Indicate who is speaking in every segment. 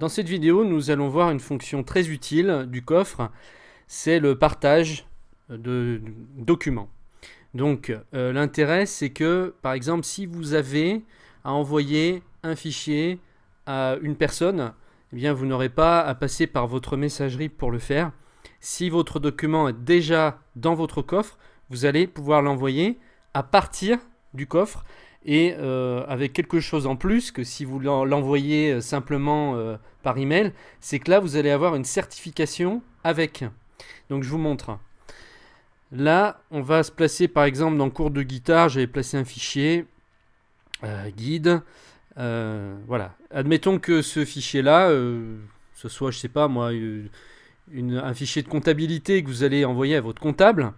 Speaker 1: Dans cette vidéo, nous allons voir une fonction très utile du coffre, c'est le partage de documents. Donc l'intérêt, c'est que par exemple, si vous avez à envoyer un fichier à une personne, eh bien, vous n'aurez pas à passer par votre messagerie pour le faire. Si votre document est déjà dans votre coffre, vous allez pouvoir l'envoyer à partir du coffre et avec quelque chose en plus que si vous l'envoyez simplement par email, c'est que là vous allez avoir une certification avec. Donc je vous montre. Là on va se placer par exemple dans le cours de guitare, j'avais placé un fichier guide. Voilà. Admettons que ce fichier là, ce soit je sais pas moi un fichier de comptabilité que vous allez envoyer à votre comptable.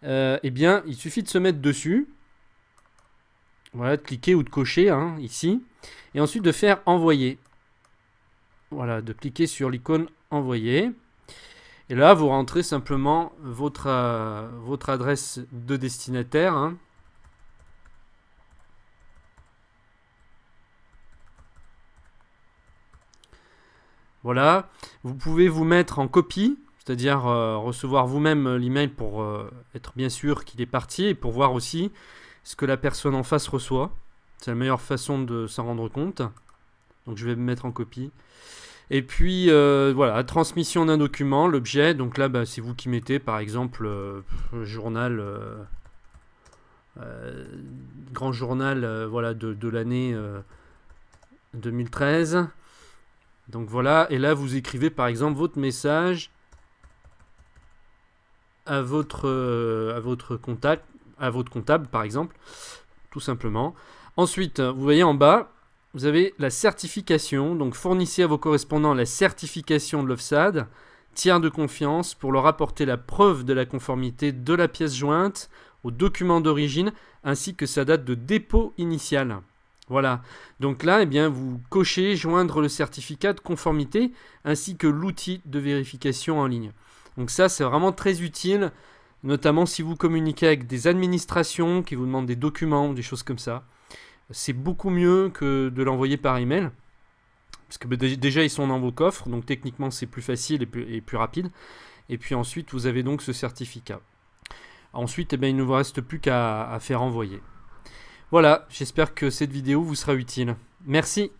Speaker 1: Eh bien il suffit de se mettre dessus. Voilà, de cliquer ou de cocher hein, ici. Et ensuite de faire envoyer. Voilà, de cliquer sur l'icône envoyer. Et là, vous rentrez simplement votre adresse de destinataire. Hein. Voilà. Vous pouvez vous mettre en copie. C'est-à-dire recevoir vous-même l'email pour être bien sûr qu'il est parti. Et pour voir aussi ce que la personne en face reçoit. C'est la meilleure façon de s'en rendre compte. Donc je vais me mettre en copie. Et puis voilà, transmission d'un document, l'objet. Donc là, bah, c'est vous qui mettez par exemple journal, grand journal voilà, de l'année 2013. Donc voilà, et là vous écrivez par exemple votre message à votre contact. À votre comptable par exemple, tout simplement. Ensuite, vous voyez en bas, vous avez la certification, donc fournissez à vos correspondants la certification de l'OFSAD, tiers de confiance, pour leur apporter la preuve de la conformité de la pièce jointe au document d'origine, ainsi que sa date de dépôt initiale. Voilà, donc là, eh bien, vous cochez joindre le certificat de conformité, ainsi que l'outil de vérification en ligne. Donc ça, c'est vraiment très utile, notamment si vous communiquez avec des administrations qui vous demandent des documents, des choses comme ça. C'est beaucoup mieux que de l'envoyer par email. Parce que déjà, ils sont dans vos coffres. Donc techniquement, c'est plus facile et plus rapide. Et puis ensuite, vous avez donc ce certificat. Ensuite, eh bien, il ne vous reste plus qu'à faire envoyer. Voilà, j'espère que cette vidéo vous sera utile. Merci.